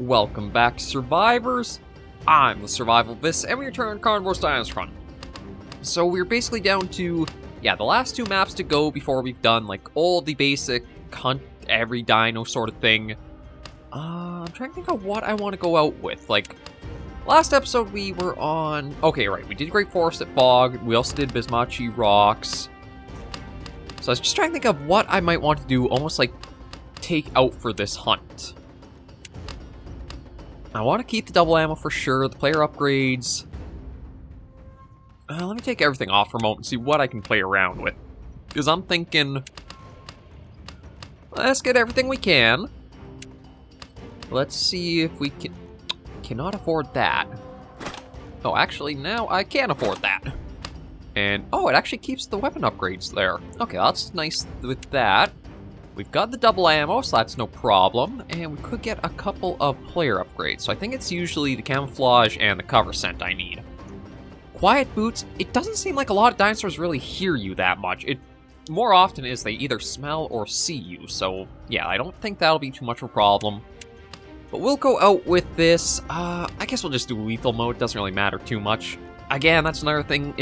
Welcome back, survivors. I'm the SurvivalVis, and we return Carnivores Dinosaur Hunt. So we're basically down to, the last two maps to go before we've done, like, all the basic hunt every dino sort of thing. I'm trying to think of what I want to go out with. Like, last episode we were on... Okay, right, we did Great Forest at Bog, we also did Basmachee Rocks. So I was just trying to think of what I might want to do, almost like, take out for this hunt. I want to keep the double ammo for sure, the player upgrades. Let me take everything off for a moment and see what I can play around with. Because I'm thinking, let's get everything we can. Let's see if we cannot afford that. Oh, actually, now I can afford that. And, oh, it actually keeps the weapon upgrades there. Okay, that's nice with that. We've got the double ammo, so that's no problem, and we could get a couple of player upgrades. So I think it's usually the camouflage and the cover scent I need. Quiet boots, it doesn't seem like a lot of dinosaurs really hear you that much. It more often is they either smell or see you, so yeah, I don't think that'll be too much of a problem. But we'll go out with this. I guess we'll just do lethal mode, doesn't really matter too much. Again, that's another thing,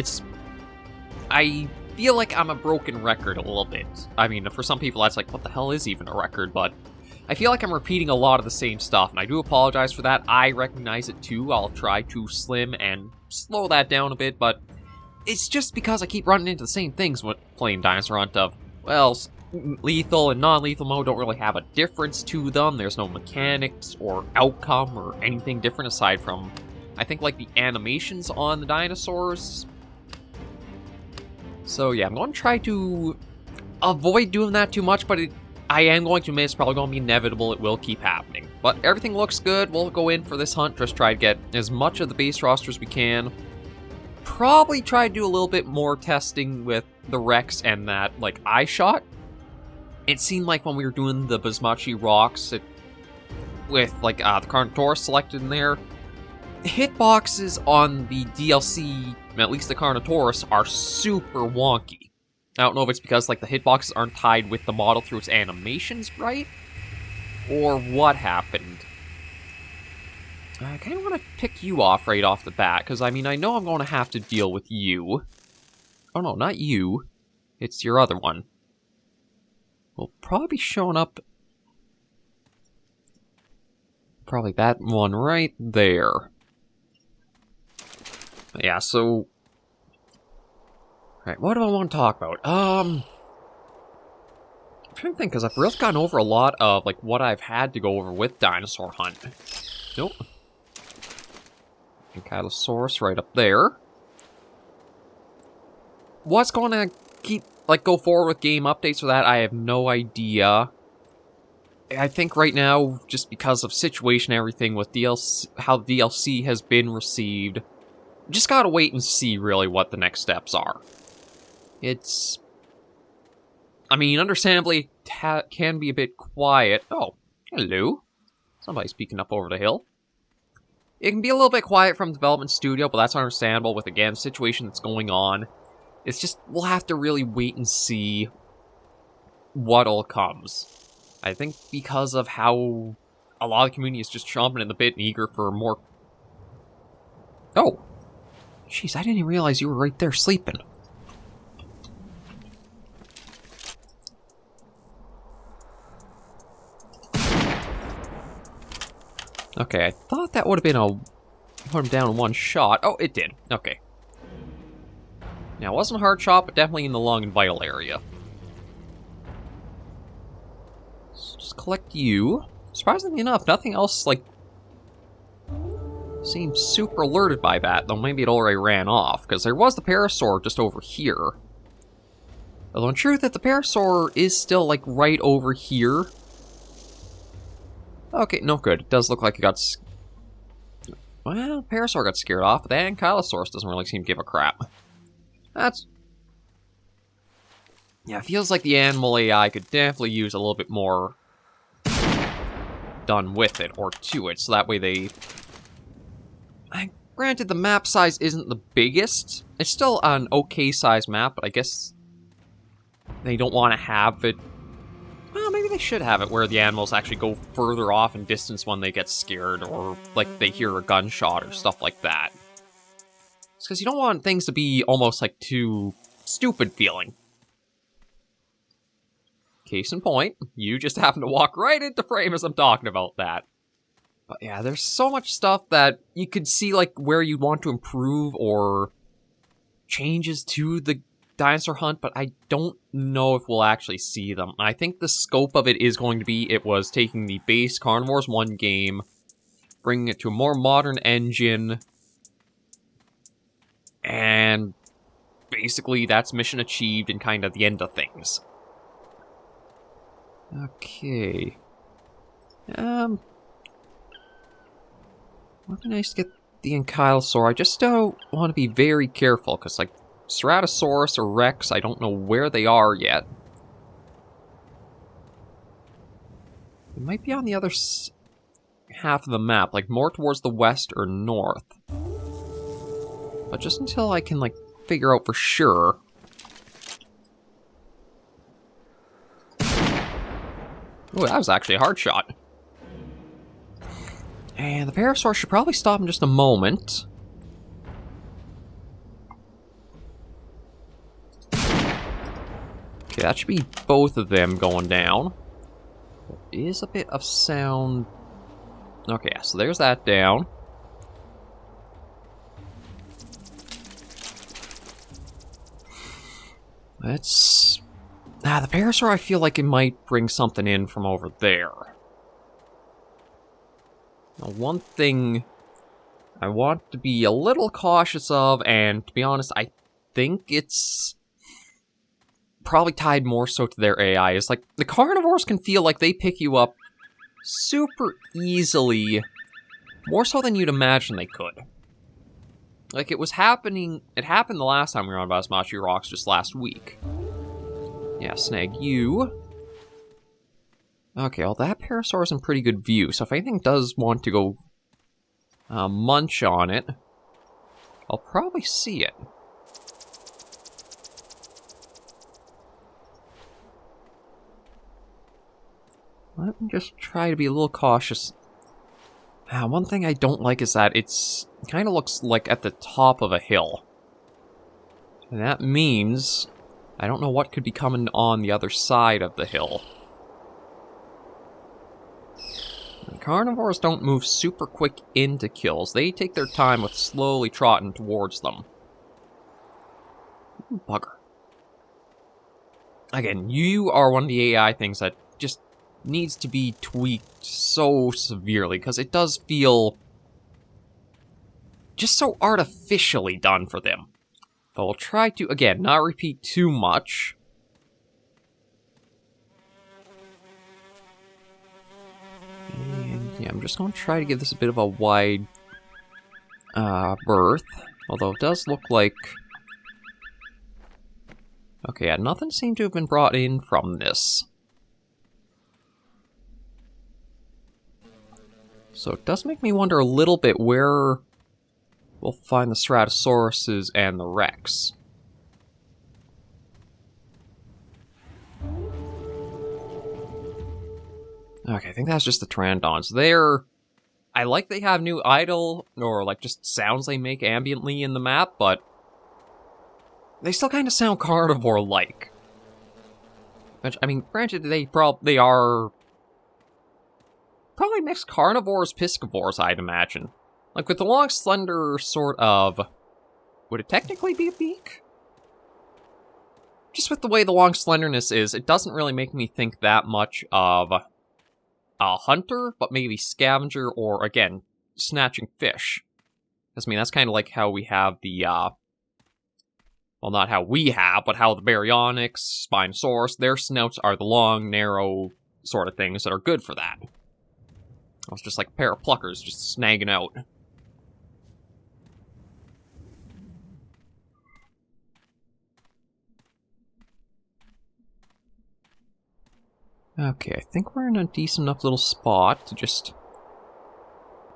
I feel like I'm a broken record a little bit. I mean, for some people that's like, what the hell is even a record? But I feel like I'm repeating a lot of the same stuff, and I do apologize for that. I recognize it too. I'll try to slim and slow that down a bit, but it's just because I keep running into the same things when playing Dinosaur Hunt of, well, lethal and non-lethal mode don't really have a difference to them. There's no mechanics or outcome or anything different aside from, I think, like the animations on the dinosaurs. So yeah, I'm going to try to avoid doing that too much, but I am going to admit it's probably going to be inevitable. It will keep happening. But everything looks good. We'll go in for this hunt, just try to get as much of the base roster as we can. Probably try to do a little bit more testing with the Rex and that, like, eye shot. It seemed like when we were doing the Basmachee Rocks, with, like, the Carnivores selected in there, hitboxes on the DLC, at least the Carnivores, are super wonky. I don't know if it's because, like, the hitboxes aren't tied with the model through its animations right, or what happened. I kind of want to pick you off right off the bat, because, I mean, I know I'm going to have to deal with you. Oh, no, not you. It's your other one. Will probably be showing up... Probably that one right there. Yeah, so... Alright, what do I want to talk about? I'm trying to think, because I've really gone over a lot of, like, what I've had to go over with Dinosaur Hunt. Nope. Ankylosaurus right up there. What's going to keep, like, go forward with game updates for that, I have no idea. I think right now, just because of situation and everything with DLC, how DLC has been received, just gotta wait and see, really, what the next steps are. It's... I mean, understandably, can be a bit quiet. Oh, hello. Somebody's peeking up over the hill. It can be a little bit quiet from the development studio, but that's understandable with, again, the situation that's going on. It's just, we'll have to really wait and see what all comes. I think because of how a lot of the community is just chomping at the bit and eager for more... Oh. Jeez, I didn't even realize you were right there sleeping. Okay, I thought that would have been a... put him down in one shot. Oh, it did. Okay. Now, it wasn't a hard shot, but definitely in the lung and vital area. So just collect you. Surprisingly enough, nothing else, like... seems super alerted by that, though maybe it already ran off, because there was the Parasaur just over here. Although in truth, that the Parasaur is still, like, right over here. Okay, no good. It does look like it got... Well, Parasaur got scared off, but the Ankylosaurus doesn't really seem to give a crap. That's... Yeah, it feels like the animal AI could definitely use a little bit more done with it, or to it, so that way they... Granted, the map size isn't the biggest. It's still an okay-sized map, but I guess they don't want to have it Well, maybe they should have it where the animals actually go further off in distance when they get scared, or, like, they hear a gunshot or stuff like that. It's because you don't want things to be almost, like, too stupid feeling. Case in point, you just happen to walk right into frame as I'm talking about that. But yeah, there's so much stuff that you could see, like, where you want to improve or changes to the Dinosaur Hunt, but I don't know if we'll actually see them. I think the scope of it is going to be, it was taking the base Carnivores 1 game, bringing it to a more modern engine, and basically that's mission achieved and kind of the end of things. Okay. Would be nice to get the Ankylosaur. I just don't want to be very careful, because, like, Ceratosaurus or Rex, I don't know where they are yet. They might be on the other half of the map, like more towards the west or north. But just until I can, like, figure out for sure. Ooh, that was actually a hard shot. And the Parasaur should probably stop in just a moment. Okay, that should be both of them going down. There is a bit of sound. Okay, so there's that down. Let's... the Parasaur, I feel like it might bring something in from over there. Now, one thing I want to be a little cautious of, and to be honest, I think it's probably tied more so to their AI, is like, the Carnivores can feel like they pick you up super easily, more so than you'd imagine they could. Like, it happened the last time we were on Basmachee Rocks just last week. Yeah, snag you. Okay, well, that Parasaur is in pretty good view, so if anything does want to go munch on it, I'll probably see it. Let me just try to be a little cautious. One thing I don't like is that it kind of looks like at the top of a hill. And that means I don't know what could be coming on the other side of the hill. And Carnivores don't move super quick into kills. They take their time with slowly trotting towards them. Bugger. Again, you are one of the AI things that just needs to be tweaked so severely, because it does feel just so artificially done for them. But we'll try to, again, not repeat too much. And yeah, I'm just going to try to give this a bit of a wide berth, although it does look like... Okay, yeah, nothing seemed to have been brought in from this. So it does make me wonder a little bit where we'll find the Ceratosauruses and the Rex. Okay, I think that's just the Pteranodons. I like they have new idle, or like just sounds they make ambiently in the map, but they still kind of sound carnivore-like. Which, I mean, granted, they are probably mixed carnivores, piscivores, I'd imagine. Like, with the long, slender sort of... Would it technically be a beak? Just with the way the long slenderness is, it doesn't really make me think that much of a hunter, but maybe scavenger, or, again, snatching fish. Because, I mean, that's kind of like how we have the, well, not how we have, but how the Baryonyx, Spinosaurus, their snouts are the long, narrow sort of things that are good for that. It's just like a pair of pluckers just snagging out. Okay, I think we're in a decent enough little spot to just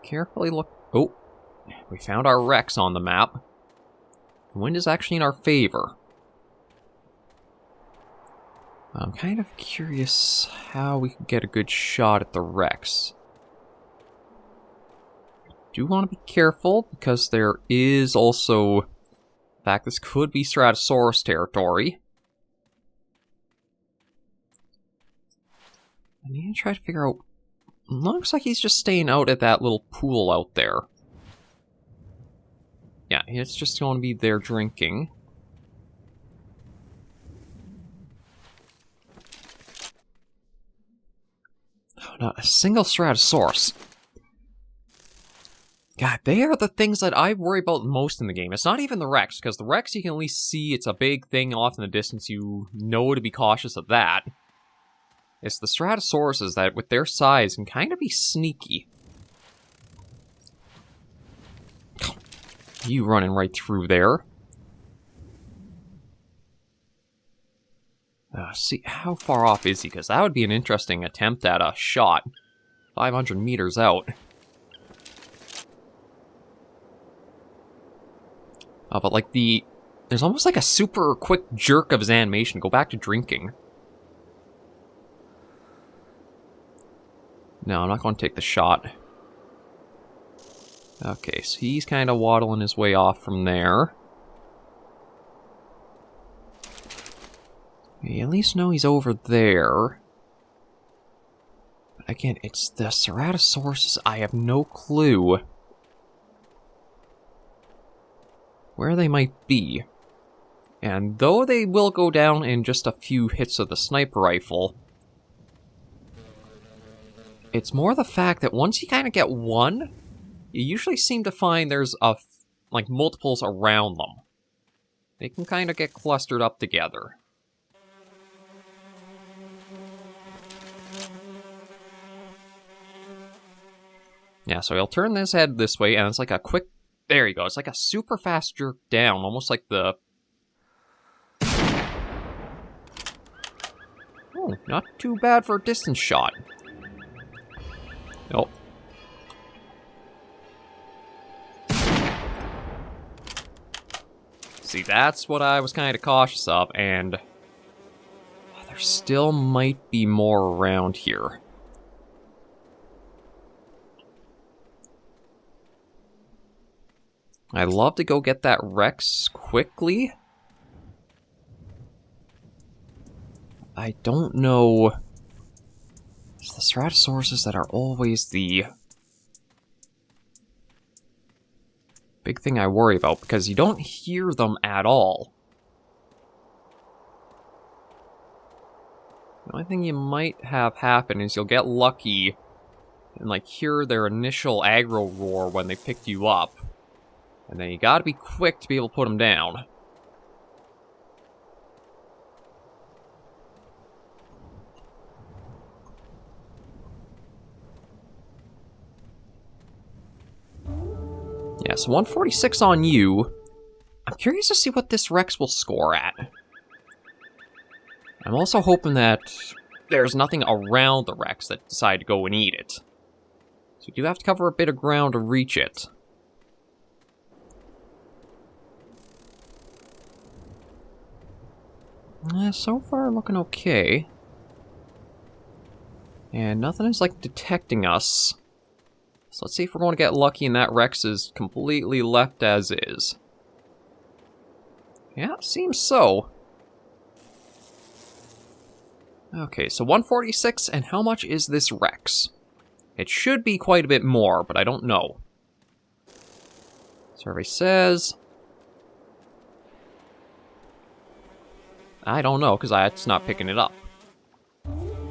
carefully look... Oh, we found our Rex on the map. The wind is actually in our favor. I'm kind of curious how we can get a good shot at the Rex. Do want to be careful because there is also, in fact, this could be Stratosaurus territory. I need to try to figure out. Looks like he's just staying out at that little pool out there. Yeah, it's just going to be there drinking. Oh, not a single Stratosaurus. God, they are the things that I worry about the most in the game. It's not even the Rex, because the Rex you can at least see it's a big thing off in the distance. You know to be cautious of that. It's the Stratusauruses that, with their size, can kind of be sneaky. You running right through there. See, how far off is he? Because that would be an interesting attempt at a shot. 500 meters out. But like there's almost like a super quick jerk of his animation. Go back to drinking. No, I'm not going to take the shot. Okay, so he's kind of waddling his way off from there. You at least know he's over there. But again, it's the Ceratosaurus. I have no clue where they might be. And though they will go down in just a few hits of the sniper rifle, it's more the fact that once you kind of get one, you usually seem to find there's like multiples around them. They can kind of get clustered up together. Yeah, so he'll turn his head this way, and it's like a quick... There you go. It's like a super fast jerk down, almost like the... Oh, not too bad for a distance shot. Nope. See, that's what I was kind of cautious of, and... there still might be more around here. I'd love to go get that Rex quickly. I don't know. It's the Stratusauruses that are always the big thing I worry about, because you don't hear them at all. The only thing you might have happen is you'll get lucky and like hear their initial aggro roar when they picked you up. And then you gotta be quick to be able to put them down. Yeah, so 146 on you. I'm curious to see what this Rex will score at. I'm also hoping that there's nothing around the Rex that decide to go and eat it. So you do have to cover a bit of ground to reach it. So far, looking okay. And nothing is, like, detecting us. So let's see if we're going to get lucky and that Rex is completely left as is. Yeah, seems so. Okay, so 146, and how much is this Rex? It should be quite a bit more, but I don't know. Survey says... I don't know, because it's not picking it up.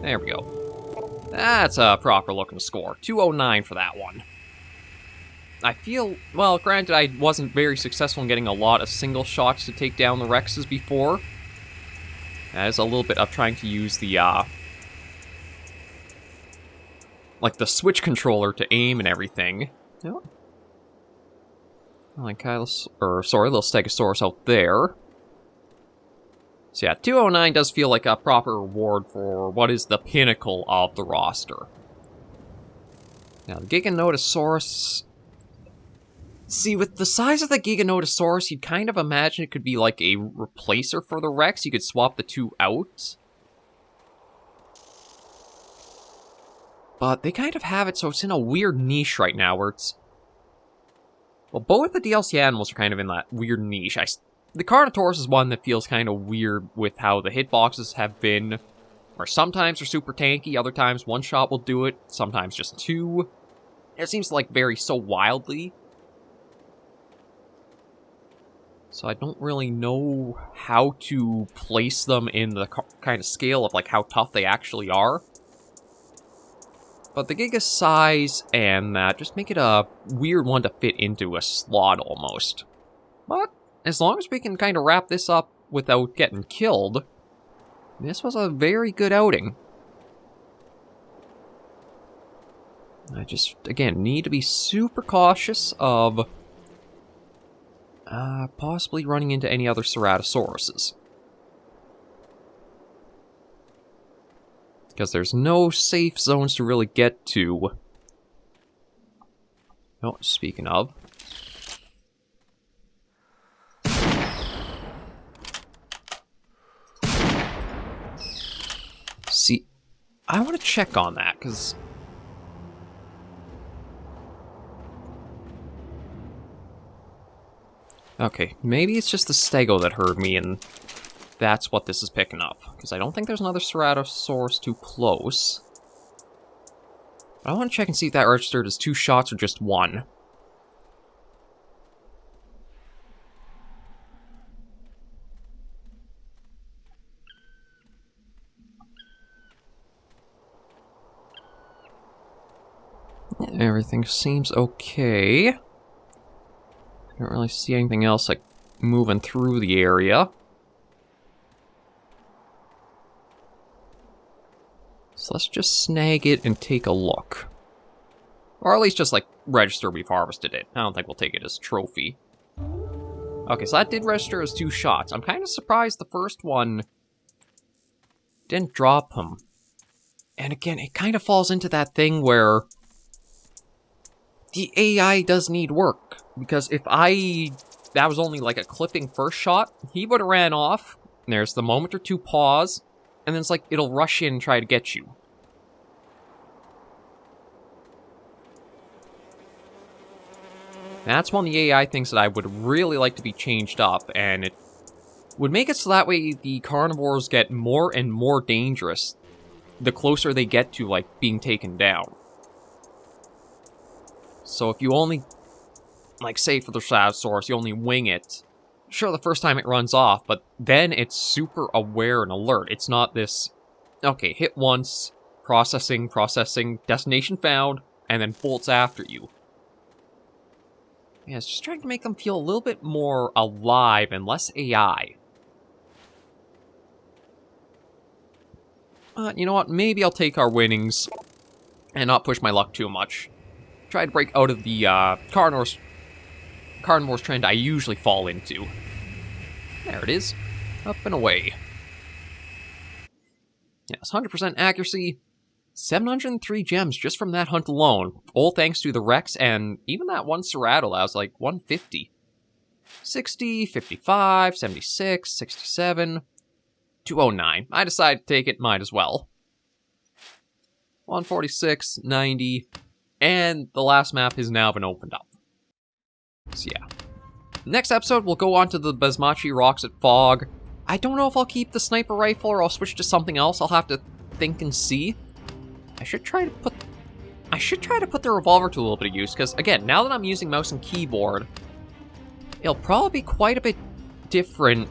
There we go. That's a proper looking score. 209 for that one. I feel, well, granted I wasn't very successful in getting a lot of single shots to take down the Rexes before. That is a little bit of trying to use the, like the Switch controller to aim and everything. Yep. Like little Stegosaurus out there. So yeah, 209 does feel like a proper reward for what is the pinnacle of the roster. Now, the Giganotosaurus... See, with the size of the Giganotosaurus, you'd kind of imagine it could be like a replacer for the Rex. You could swap the two out. But they kind of have it so it's in a weird niche right now where it's... Well, both the DLC animals are kind of in that weird niche. The Carnivores is one that feels kind of weird with how the hitboxes have been, where sometimes they're super tanky, other times one shot will do it, sometimes just two. It seems to like vary so wildly. So I don't really know how to place them in the kind of scale of like how tough they actually are. But the Giga size and that just make it a weird one to fit into a slot almost. But as long as we can kind of wrap this up without getting killed, this was a very good outing. I just, again, need to be super cautious of possibly running into any other Ceratosauruses. Because there's no safe zones to really get to. Oh, speaking of. See, I want to check on that, because... Okay, maybe it's just the Stego that heard me, and that's what this is picking up. Because I don't think there's another Ceratosaurus too close. But I want to check and see if that registered as 2 shots or just 1. Everything seems okay. Don't really see anything else like moving through the area. So let's just snag it and take a look. Or at least just like register we've harvested it. I don't think we'll take it as trophy. Okay, so that did register as 2 shots. I'm kind of surprised the first one didn't drop him. And again, it kind of falls into that thing where the AI does need work. Because if that was only like a clipping first shot, he would have ran off. And there's the moment or 2 pause. And then it's like, it'll rush in and try to get you. That's one of the AI things that I would really like to be changed up. And it would make it so that way the carnivores get more and more dangerous the closer they get to, like, being taken down. So if you only, like, say for the Ceratosaurus, you only wing it. Sure, the first time it runs off, but then it's super aware and alert. It's not this, okay, hit once, processing, destination found, and then bolts after you. Yeah, it's just trying to make them feel a little bit more alive and less AI. You know what, maybe I'll take our winnings and not push my luck too much. Try to break out of the carnivores trend I usually fall into. There it is. Up and away. Yes, 100% accuracy. 703 gems just from that hunt alone. All thanks to the Rex and even that one Cerato that was like 150. 60, 55, 76, 67, 209. I decided to take it, might as well. 146, 90, and the last map has now been opened up. So yeah. Next episode, we'll go on to the Basmachee Rocks at Fog. I don't know if I'll keep the sniper rifle or I'll switch to something else. I'll have to think and see. I should try to put the revolver to a little bit of use, because again, now that I'm using mouse and keyboard, it'll probably be quite a bit different,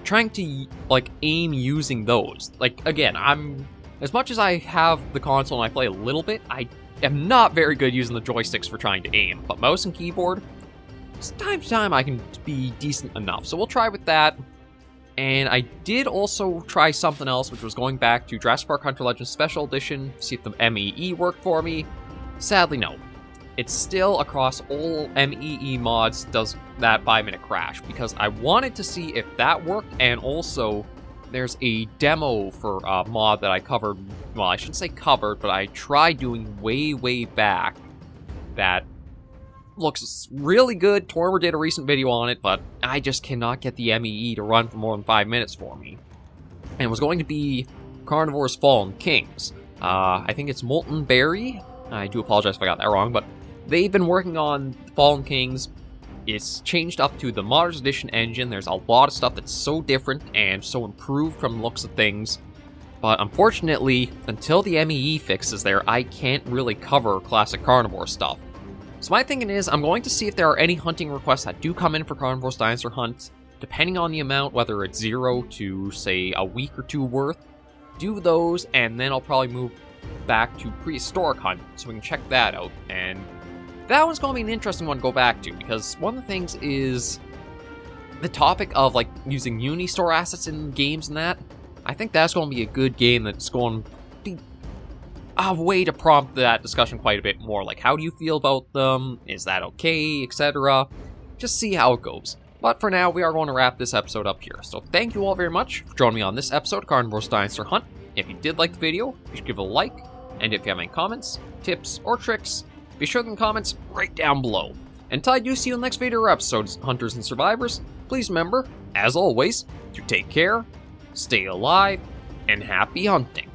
trying to, like, aim using those. Like, again, as much as I have the console and I play a little bit, I am not very good using the joysticks for trying to aim, but mouse and keyboard, time to time I can be decent enough, so we'll try with that. And I did also try something else, which was going back to Jurassic Park Hunter Legends Special Edition, see if the MEE worked for me. Sadly, no. It's still, across all MEE mods, does that 5-minute crash, because I wanted to see if that worked, and also, there's a demo for a mod that I covered, well, I shouldn't say covered, but I tried doing way back, that looks really good. Tormer did a recent video on it, but I just cannot get the MEE to run for more than 5 minutes for me. And it was going to be Carnivores Fallen Kings. I think it's Molten Berry. I do apologize if I got that wrong, but they've been working on Fallen Kings. It's changed up to the Modders Edition engine. There's a lot of stuff that's so different and so improved from the looks of things. But unfortunately, until the MEE fix is there, I can't really cover classic Carnivore stuff. So my thinking is, I'm going to see if there are any hunting requests that do come in for Carnivores Dinosaur Hunt, depending on the amount, whether it's 0 to, say, a week or 2 worth. Do those, and then I'll probably move back to Prehistoric Hunt, so we can check that out. And that one's going to be an interesting one to go back to, because one of the things is the topic of, like, using Unistore assets in games and that. I think that's going to be a good game that's going to be a way to prompt that discussion quite a bit more. Like, how do you feel about them? Is that okay? Etc. Just see how it goes. But for now, we are going to wrap this episode up here. So thank you all very much for joining me on this episode of Carnivores Dinosaur Hunt. If you did like the video, you should give it a like. And if you have any comments, tips, or tricks, be sure to leave comments right down below. Until I do see you in the next video or episodes, Hunters and Survivors, please remember, as always, to take care, stay alive, and happy hunting.